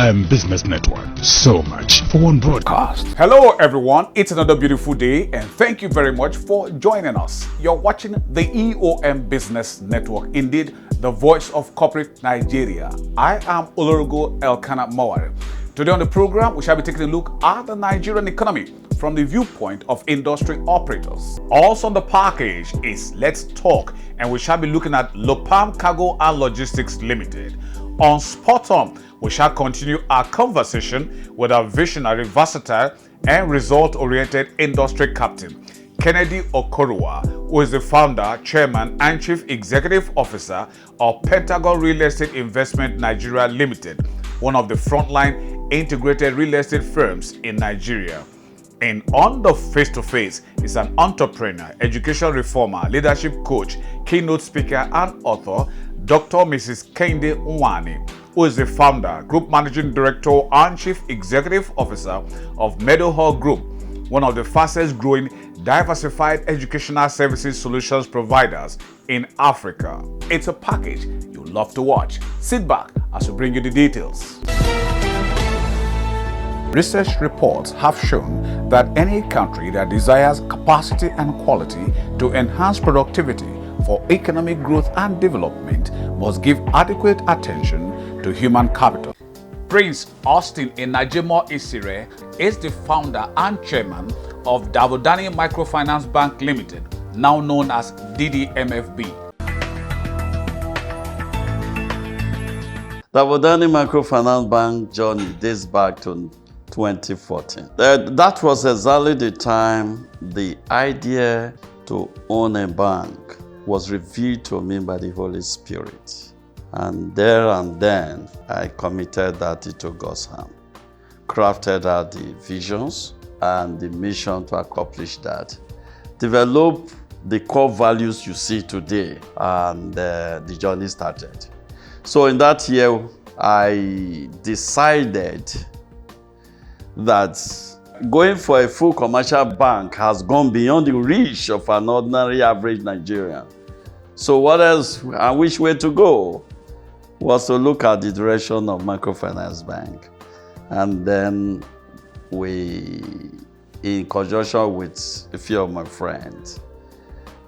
E.O.M Business Network. So much for one broadcast. Hello everyone, it's another beautiful day and thank you very much for joining us. You're watching the E.O.M Business Network, indeed the voice of corporate Nigeria. I am Olorogo Elkanah Mawari. Today on the program, we shall be taking a look at the Nigerian economy from the viewpoint of industry operators. Also on the package is Let's Talk, and we shall be looking at E.O.M Cargo and Logistics Limited. On Spot On, we shall continue our conversation with our visionary, versatile, and result-oriented industry captain, Kennedy Okoruwa, who is the founder, chairman, and chief executive officer of Pentagon Real Estate Investment Nigeria Limited, one of the frontline integrated real estate firms in Nigeria. And on the face-to-face is an entrepreneur, education reformer, leadership coach, keynote speaker, and author, Dr. Mrs. Kende Nwani, who is the founder, group managing director, and chief executive officer of Meadowhall Group, one of the fastest growing diversified educational services solutions providers in Africa. It's a package you'll love to watch. Sit back as we bring you the details. Research reports have shown that any country that desires capacity and quality to enhance productivity for economic growth and development must give adequate attention to human capital. Prince Austin Enajemo Isire is the founder and chairman of Davodani Microfinance Bank Limited, now known as DDMFB. Davodani Microfinance Bank journey dates back to 2014. That was exactly the time the idea to own a bank was revealed to me by the Holy Spirit. And there and then, I committed that into God's hand, crafted out the visions and the mission to accomplish that, develop the core values you see today, and the journey started. So in that year, I decided that going for a full commercial bank has gone beyond the reach of an ordinary average Nigerian. So what else and which way to go was to look at the direction of microfinance bank. And then we, in conjunction with a few of my friends,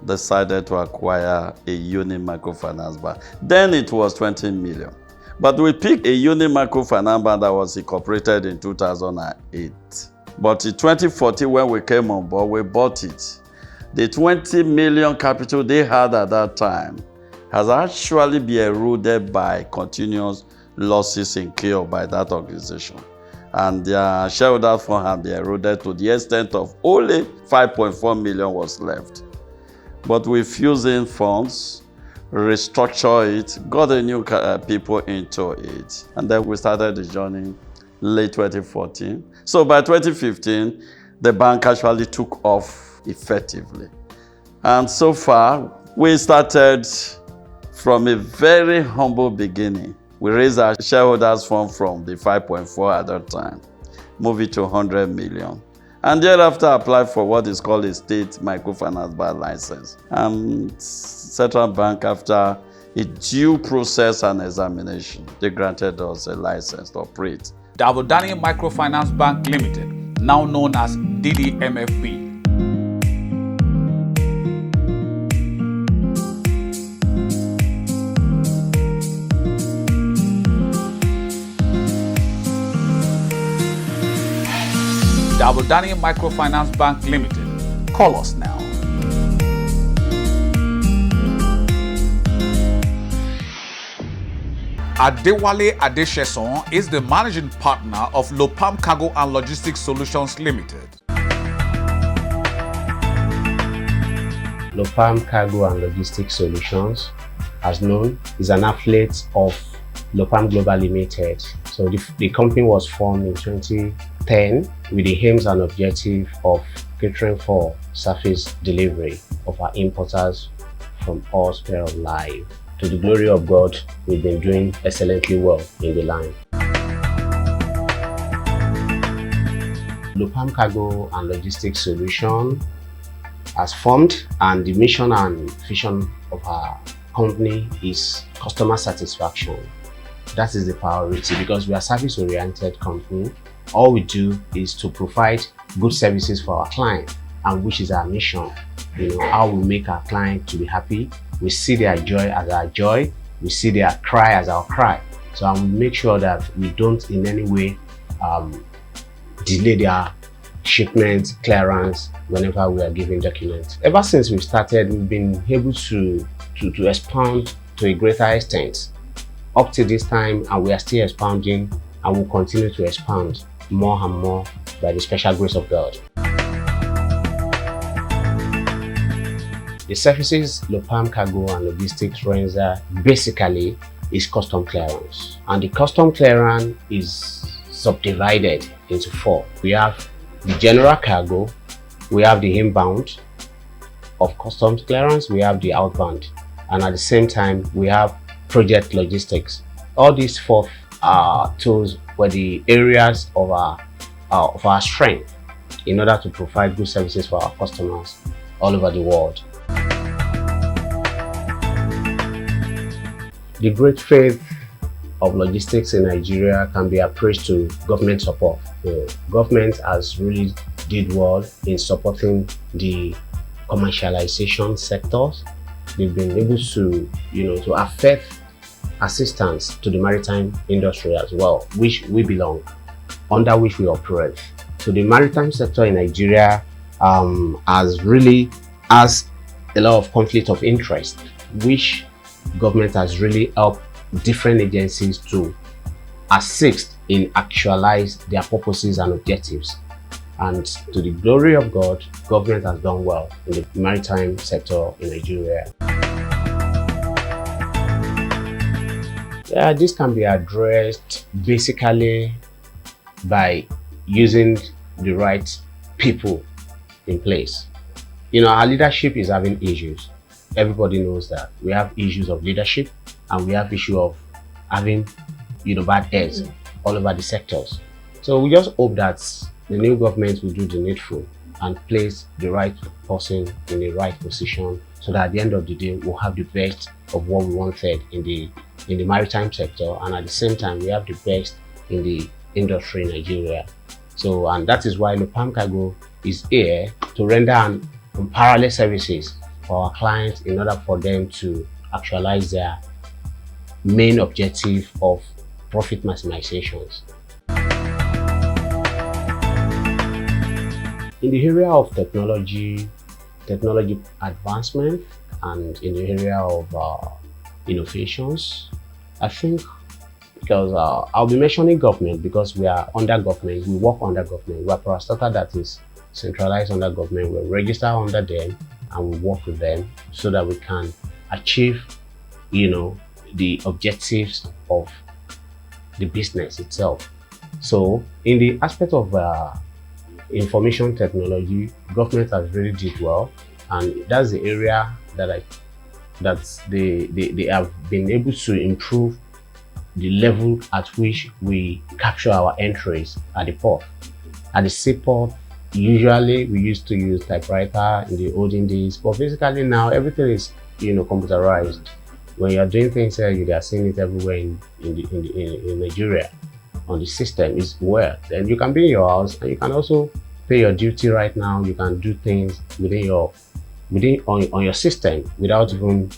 decided to acquire a unit microfinance bank. Then it was 20 million. But we picked a unit microfinance bank that was incorporated in 2008. But in 2014, when we came on board, we bought it. The 20 million capital they had at that time has actually been eroded by continuous losses incurred by that organization. And their shareholder fund had been eroded to the extent of only 5.4 million was left. But we fused in funds, restructured it, got a new people into it, and then we started the journey late 2014. So by 2015, the bank actually took off effectively. And so far, we started from a very humble beginning. We raised our shareholders fund from the 5.4 at that time, moved it to 100 million. And thereafter applied for what is called a state microfinance bank license. And Central Bank, after a due process and examination, they granted us a license to operate. Davodani Microfinance Bank Limited, now known as DDMFB. Davodani Microfinance Bank Limited. Call us now. Adewale Adesheson is the managing partner of E.O.M Cargo and Logistics Solutions Limited. E.O.M Cargo and Logistics Solutions, as known, is an affiliate of E.O.M Global Limited. So the company was formed in 2010 with the aims and objective of catering for service delivery of our importers from all spheres of life. To the glory of God, we've been doing excellently well in the line. E.O.M Cargo and Logistics Solution has formed, and the mission and vision of our company is customer satisfaction. That is the priority, because we are service-oriented company. All we do is to provide good services for our client, and which is our mission. How we make our client to be happy. We see their joy as our joy. We see their cry as our cry. So we make sure that we don't in any way delay their shipment clearance whenever we are giving documents. Ever since we started, we've been able to expand to a greater extent up to this time, and we are still expanding, and will continue to expand more and more by the special grace of God. The services Lopam Cargo and Logistics render basically is custom clearance, and the custom clearance is subdivided into 4. We have the general cargo, we have the inbound of customs clearance, we have the outbound, and at the same time we have project logistics. All these 4 tools were the areas of our strength in order to provide good services for our customers all over the world. The great faith of logistics in Nigeria can be appraised to government support. The government has really did well in supporting the commercialization sectors. They've been able to, to affect assistance to the maritime industry as well, which we belong, under which we operate. So the maritime sector in Nigeria has a lot of conflict of interest, which government has really helped different agencies to assist in actualize their purposes and objectives. And to the glory of God, government has done well in the maritime sector in Nigeria. Yeah, this can be addressed basically by using the right people in place. Our leadership is having issues. Everybody knows that. We have issues of leadership, and we have issue of having, bad heads all over the sectors. So we just hope that the new government will do the needful and place the right person in the right position, so that at the end of the day, we'll have the best of what we wanted in the maritime sector, and at the same time, we have the best in the industry in Nigeria. So, and that is why Lopam Cargo is here to render unparalleled services for our clients in order for them to actualize their main objective of profit maximizations. In the area of technology advancement, and in the area of innovations, I think, because I'll be mentioning government because we are under government, we work under government, we are parastatal, that is centralized under government, we register under them and we work with them so that we can achieve, the objectives of the business itself. So in the aspect of information technology, government has really did well, and that's the area that they have been able to improve the level at which we capture our entries at the port. At the seaport, usually we used to use typewriter in the olden days, but basically now everything is computerized. When you are doing things here, you are seeing it everywhere in Nigeria on the system is well. Then you can be in your house and you can also pay your duty right now. You can do things on your system without even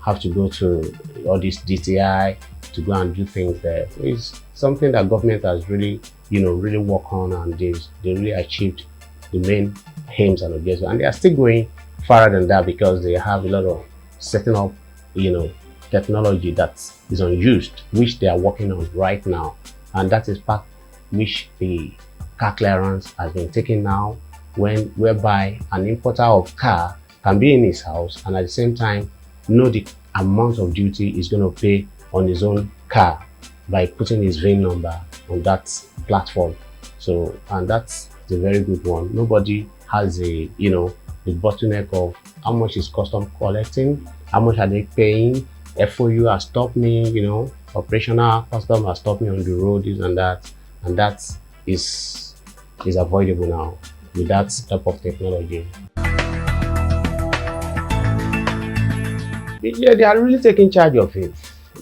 have to go to all this DTI to go and do things there. So it's something that government has really really worked on, and they really achieved the main aims and objectives, and they are still going farther than that because they have a lot of setting up technology that is unused, which they are working on right now, and that is part which the car clearance has been taken now, whereby an importer of car can be in his house and at the same time know the amount of duty he's going to pay on his own car by putting his VIN number on that platform. So, and that's a very good one. Nobody has the bottleneck of how much is custom collecting, how much are they paying, FOU has stopped me, operational custom has stopped me on the road, this and that is avoidable now with that type of technology. Yeah, they are really taking charge of it.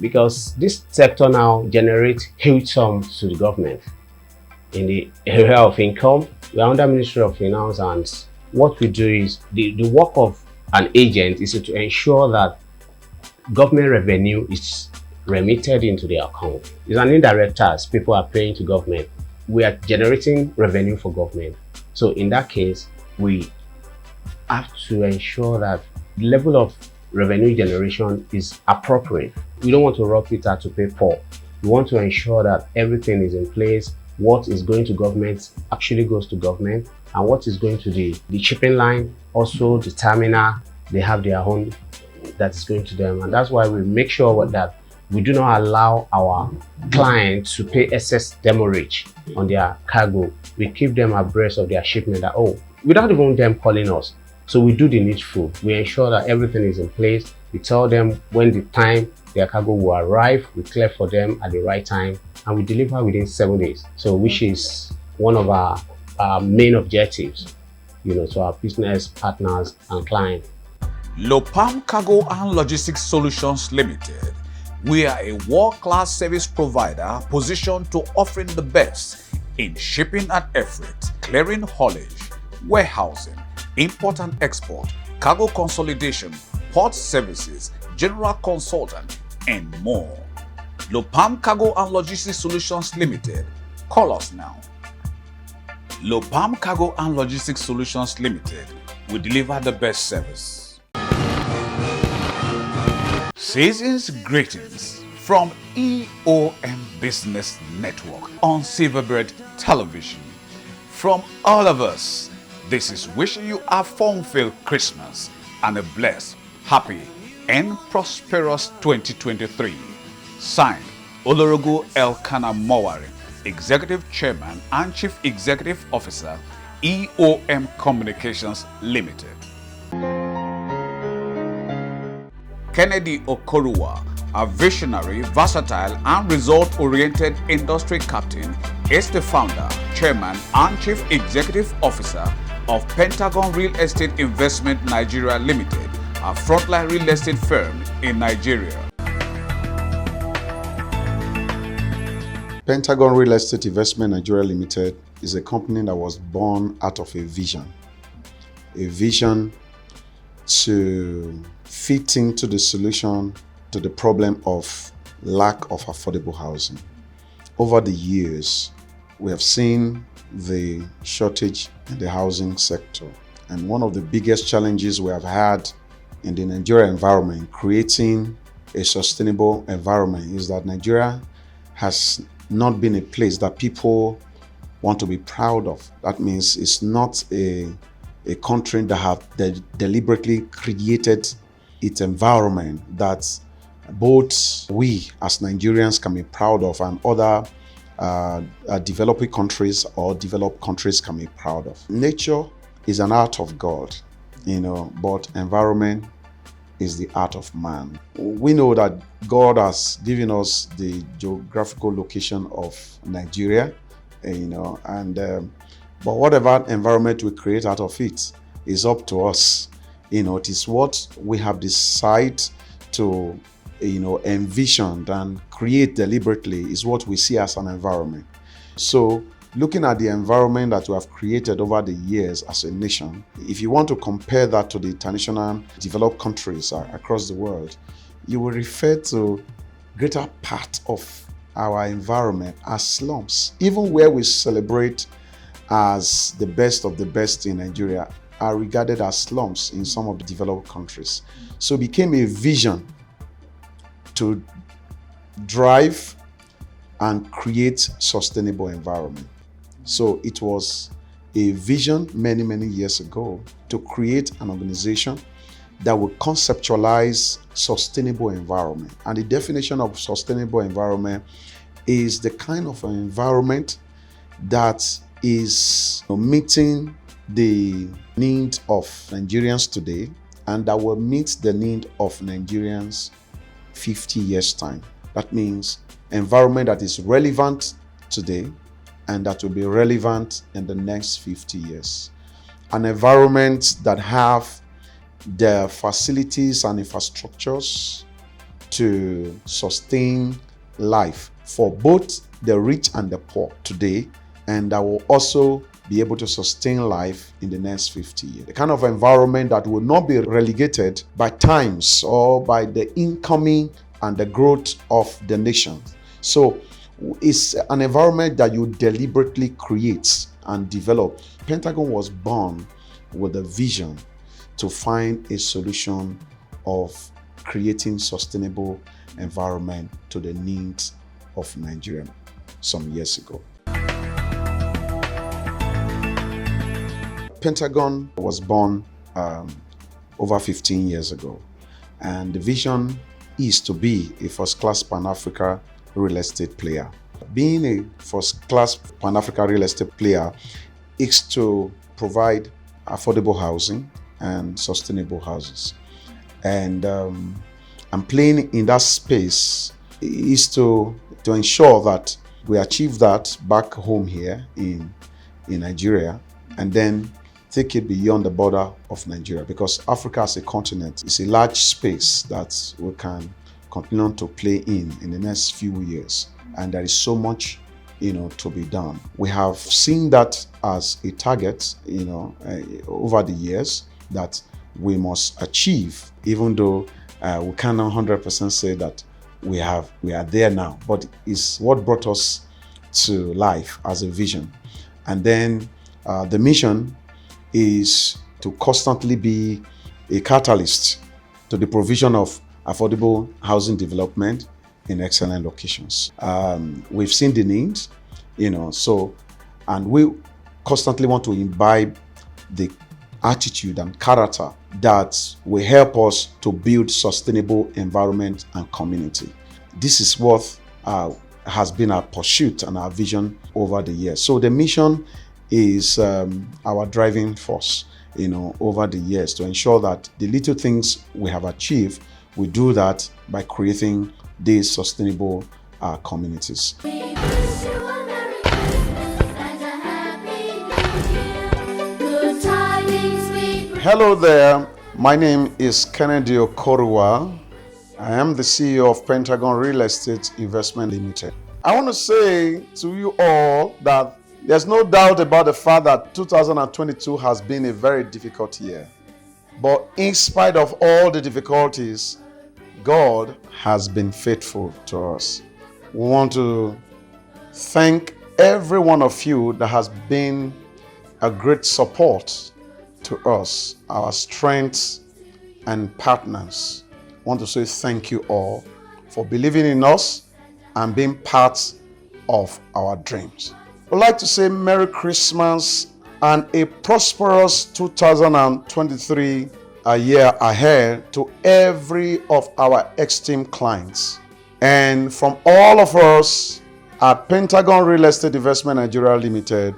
because this sector now generates huge sums to the government. In the area of income, we are under Ministry of Finance, and what we do is the work of an agent is to ensure that government revenue is remitted into their account. It's an indirect tax people are paying to government. We are generating revenue for government. So in that case, we have to ensure that the level of revenue generation is appropriate. We don't want to rob Peter to pay Paul. We want to ensure that everything is in place. What is going to government actually goes to government, and what is going to the shipping line, also the terminal, they have their own that is going to them. And that's why we make sure that we do not allow our clients to pay excess demurrage on their cargo. We keep them abreast of their shipment without even them calling us. So we do the needful. We ensure that everything is in place. We tell them when the time their cargo will arrive. We clear for them at the right time, and we deliver within 7 days. So which is one of our main objectives, to our business partners and clients. E.O.M Cargo and Logistics Solutions Limited. We are a world-class service provider positioned to offering the best in shipping and air freight, clearing haulage, warehousing, import and export, cargo consolidation, port services, general consultant, and more. E.O.M Cargo and Logistics Solutions Limited. Call us now. E.O.M Cargo and Logistics Solutions Limited. We deliver the best service. Season's greetings from E.O.M Business Network on Silverbird Television. From all of us, this is wishing you a fun-filled Christmas and a blessed, happy, and prosperous 2023. Signed, Olorogo Elkanah Mowari, Executive Chairman and Chief Executive Officer, E.O.M Communications Limited. Kennedy Okoruwa, a visionary, versatile, and result-oriented industry captain, is the founder, chairman, and chief executive officer of Pentagon Real Estate Investment Nigeria Limited, a frontline real estate firm in Nigeria. Pentagon Real Estate Investment Nigeria Limited is a company that was born out of a vision to fit into the solution to the problem of lack of affordable housing. Over the years, we have seen the shortage in the housing sector. And one of the biggest challenges we have had in the Nigeria environment, creating a sustainable environment, is that Nigeria has not been a place that people want to be proud of. That means it's not a country that have deliberately created its environment that both we as Nigerians can be proud of and other developing countries or developed countries can be proud of. Nature is an art of God, but environment is the art of man. We know that God has given us the geographical location of Nigeria, but whatever environment we create out of it is up to us. It is what we have decided to, envision and create deliberately is what we see as an environment. So looking at the environment that we have created over the years as a nation, if you want to compare that to the international developed countries across the world, you will refer to greater part of our environment as slums. Even where we celebrate as the best of the best in Nigeria are regarded as slums in some of the developed countries. So it became a vision to drive and create sustainable environment. So it was a vision many, many years ago to create an organization that would conceptualize sustainable environment. And the definition of sustainable environment is the kind of an environment that is meeting the need of Nigerians today and that will meet the need of Nigerians 50 years time. That means environment that is relevant today and that will be relevant in the next 50 years. An environment that have the facilities and infrastructures to sustain life for both the rich and the poor today, and that will also be able to sustain life in the next 50 years. The kind of environment that will not be relegated by times or by the incoming and the growth of the nation. So it's an environment that you deliberately create and develop. Pentagon was born with a vision to find a solution of creating sustainable environment to the needs of Nigeria some years ago. Pentagon was born over 15 years ago, and the vision is to be a first-class Pan-Africa real estate player. Being a first-class Pan-Africa real estate player is to provide affordable housing and sustainable houses. And playing in that space is to ensure that we achieve that back home here in Nigeria, and then take it beyond the border of Nigeria, because Africa as a continent is a large space that we can continue to play in the next few years, and there is so much to be done. We have seen that as a target over the years that we must achieve, even though we cannot 100% say that we are there now, but it's what brought us to life as a vision. And then the mission is to constantly be a catalyst to the provision of affordable housing development in excellent locations. We've seen the needs, and we constantly want to imbibe the attitude and character that will help us to build sustainable environment and community. This is what has been our pursuit and our vision over the years. So the mission is our driving force, over the years, to ensure that the little things we have achieved, we do that by creating these sustainable communities. Hello there, my name is Kennedy Okoruwa. I am the CEO of Pentagon Real Estate Investment Limited. I want to say to you all that there's no doubt about the fact that 2022 has been a very difficult year. But in spite of all the difficulties, God has been faithful to us. We want to thank every one of you that has been a great support to us, our strengths and partners. I want to say thank you all for believing in us and being part of our dreams. I'd like to say Merry Christmas and a prosperous 2023 year ahead to every of our esteemed clients. And from all of us at Pentagon Real Estate Investment Nigeria Limited,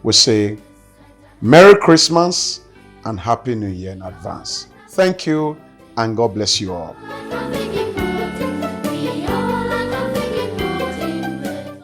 we say Merry Christmas and Happy New Year in advance. Thank you and God bless you all.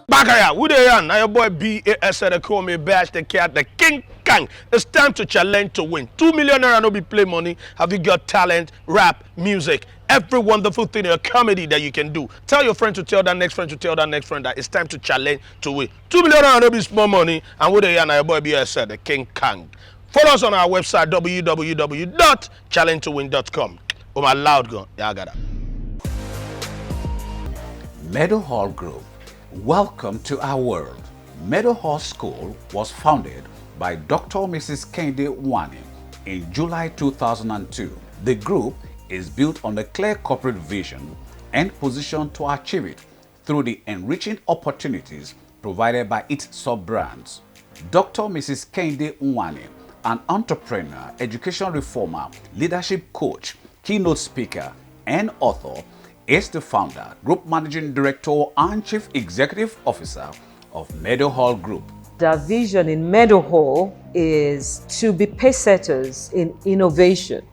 Bakaya, who they are? Now your boy BAS they call me Bash the Cat, the King Kang. It's time to challenge to win. 2 million naira no be play money. Have you got talent, rap, music, every wonderful thing in a comedy that you can do? Tell your friend to tell that next friend to tell that next friend that it's time to challenge to win. 2 million naira no be small money. And who they are? Now your boy BAS the King Kang. Follow us on our website www.challengetowin.com. Oh my loud gun, yeah, I got that. Meadow Hall Group. Welcome to our world. Meadow Hall School was founded by Dr. Mrs. Kende Nwani in July 2002. The group is built on a clear corporate vision and positioned to achieve it through the enriching opportunities provided by its sub-brands. Dr. Mrs. Kende Nwani, an entrepreneur, education reformer, leadership coach, keynote speaker, and author, is the founder, group managing director, and chief executive officer of Meadow Hall Group. The vision in Meadow Hall is to be pacesetters in innovation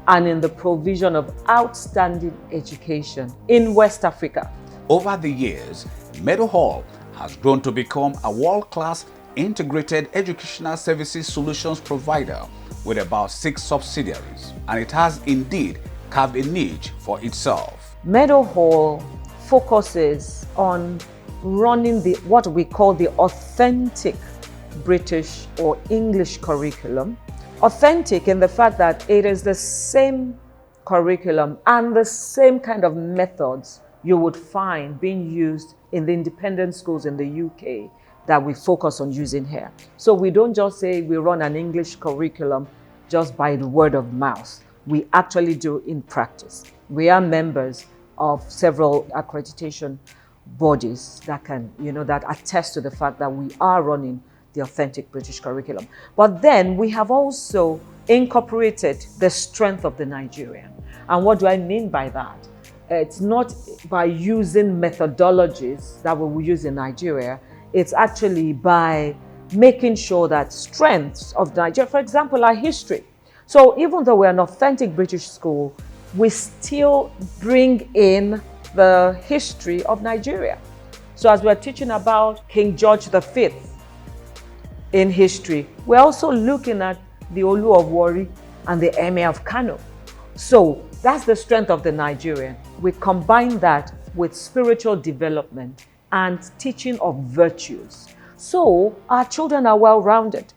and in the provision of outstanding education in West Africa. Over the years, Meadow Hall has grown to become a world-class integrated educational services solutions provider with about 6 subsidiaries, and it has indeed carved a niche for itself. Meadowhall focuses on running what we call the authentic British or English curriculum. Authentic in the fact that it is the same curriculum and the same kind of methods you would find being used in the independent schools in the UK that we focus on using here. So we don't just say we run an English curriculum just by the word of mouth. We actually do in practice. We are members of several accreditation bodies that can, that attest to the fact that we are running the authentic British curriculum. But then we have also incorporated the strength of the Nigerian. And what do I mean by that? It's not by using methodologies that we will use in Nigeria. It's actually by making sure that strengths of Nigeria, for example, our history. So even though we're an authentic British school, we still bring in the history of Nigeria. So as we're teaching about King George V in history, we're also looking at the Olu of Warri and the Emir of Kano. So that's the strength of the Nigerian. We combine that with spiritual development and teaching of virtues. So our children are well-rounded.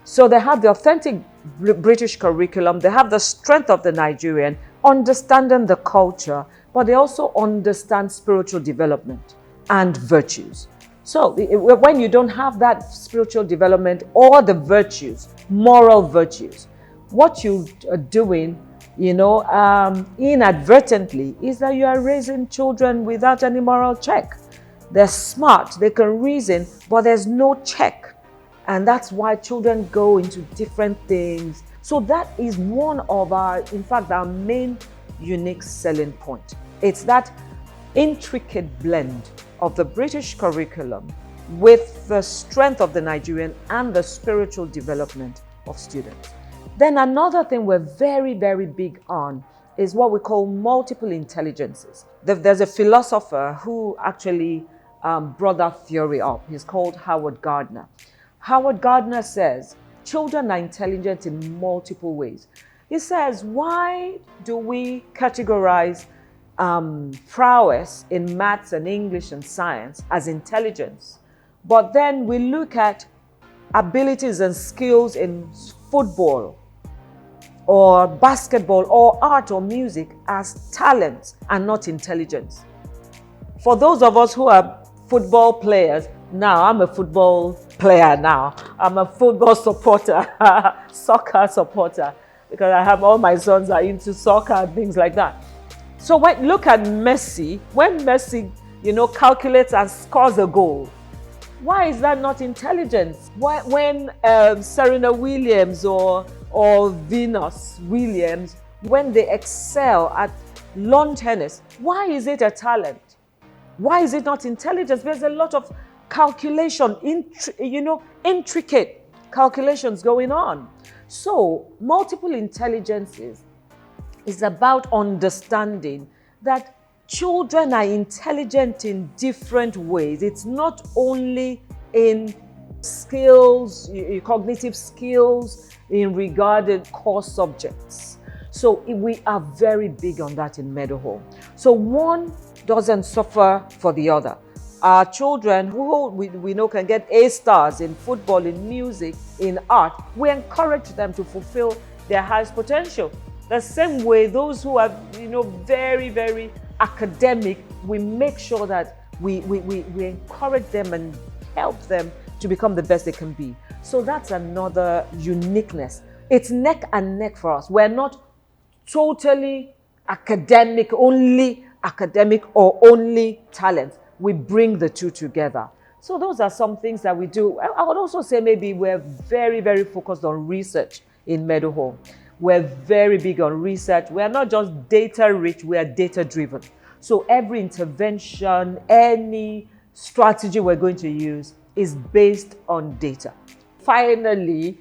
So they have the authentic British curriculum, they have the strength of the Nigerian, understanding the culture, but they also understand spiritual development and virtues. So when you don't have that spiritual development or the virtues, moral virtues, what you are doing, inadvertently, is that you are raising children without any moral check. They're smart, they can reason, but there's no check. And that's why children go into different things. So that is one of our main unique selling point. It's that intricate blend of the British curriculum with the strength of the Nigerian and the spiritual development of students. Then another thing we're very, very big on is what we call multiple intelligences. There's a philosopher who actually brought that theory up. He's called Howard Gardner. Howard Gardner says children are intelligent in multiple ways. He says, why do we categorize prowess in maths and English and science as intelligence? But then we look at abilities and skills in football or basketball or art or music as talent and not intelligence. For those of us who are football players, now I'm a football player now. I'm a football supporter, soccer supporter, because I have all my sons are into soccer and things like that. So look at Messi. When Messi, calculates and scores a goal, why is that not intelligence? When Serena Williams or Venus Williams, when they excel at lawn tennis, why is it a talent? Why is it not intelligence? There's a lot of calculation, intricate calculations going on. So multiple intelligences is about understanding that children are intelligent in different ways. It's not only in skills, cognitive skills in regarded core subjects. So we are very big on that in Meadowhall. So one doesn't suffer for the other. Our children who we know can get A stars in football, in music, in art, we encourage them to fulfill their highest potential. The same way those who are very, very academic, we make sure that we encourage them and help them to become the best they can be. So that's another uniqueness. It's neck and neck for us. We're not totally academic, only academic or only talent. We bring the two together. So those are some things that we do. I would also say maybe we're very, very focused on research in Meadowhall. We're very big on research. We're not just data rich, we are data driven. So every intervention, any strategy we're going to use is based on data. Finally,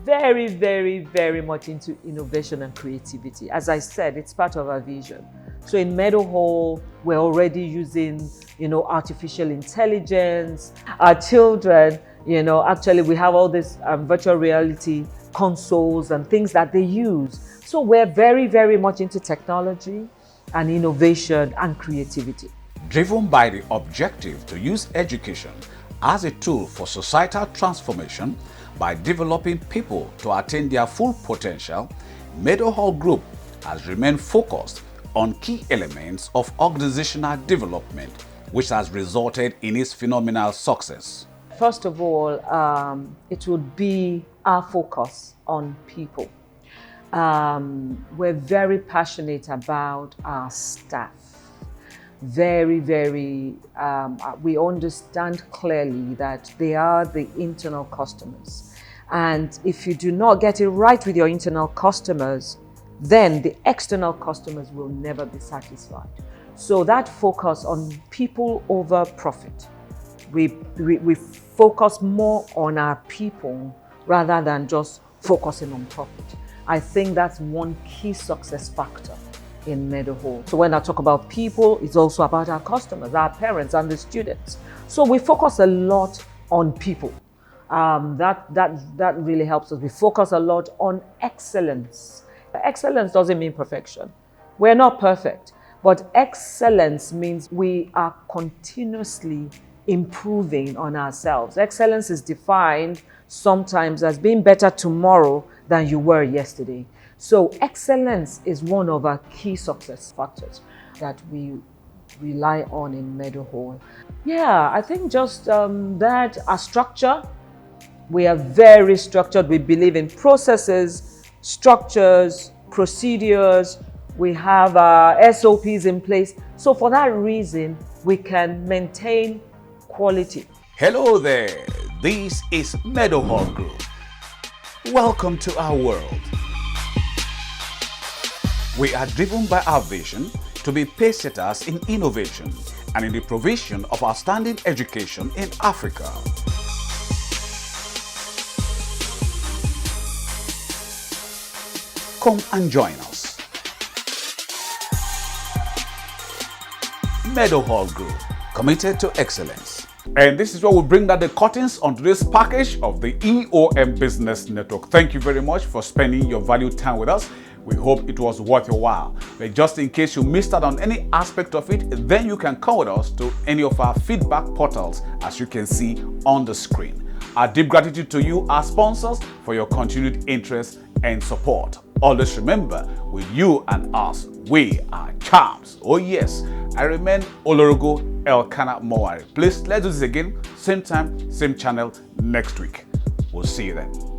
very, very, very much into innovation and creativity. As I said, it's part of our vision. So in Meadowhall, we're already using, artificial intelligence. Our children, actually we have all this virtual reality consoles and things that they use. So we're very, very much into technology. and innovation and creativity. Driven by the objective to use education as a tool for societal transformation by developing people to attain their full potential, Meadowhall Group has remained focused on key elements of organizational development, which has resulted in its phenomenal success. First of all, it would be our focus on people. We're very passionate about our staff. We understand clearly that they are the internal customers. And if you do not get it right with your internal customers, then the external customers will never be satisfied. So that focus on people over profit. We focus more on our people rather than just focusing on profit. I think that's one key success factor in Meadowhall. So when I talk about people, it's also about our customers, our parents and the students. So we focus a lot on people. That really helps us. We focus a lot on excellence. Excellence doesn't mean perfection. We're not perfect, but excellence means we are continuously improving on ourselves. Excellence is defined sometimes as being better tomorrow than you were yesterday. So excellence is one of our key success factors that we rely on in Meadowhall. Yeah, I think just that our structure, we are very structured. We believe in processes, structures, procedures. We have SOPs in place. So for that reason, we can maintain quality. Hello there, this is Meadowhall Group. Welcome to our world. We are driven by our vision to be pacesetters in innovation and in the provision of outstanding education in Africa. Come and join us. Meadowhall Group, committed to excellence. And this is where we bring down the curtains on today's package of the E.O.M Business Network. Thank you very much for spending your valued time with us. We hope it was worth your while. But just in case you missed out on any aspect of it, then you can call us to any of our feedback portals as you can see on the screen. Our deep gratitude to you, our sponsors, for your continued interest and support. Always remember, with you and us, we are champs. Oh yes, I remain Olorogo Elkanah Mowari. Please, let's do this again, same time, same channel next week. We'll see you then.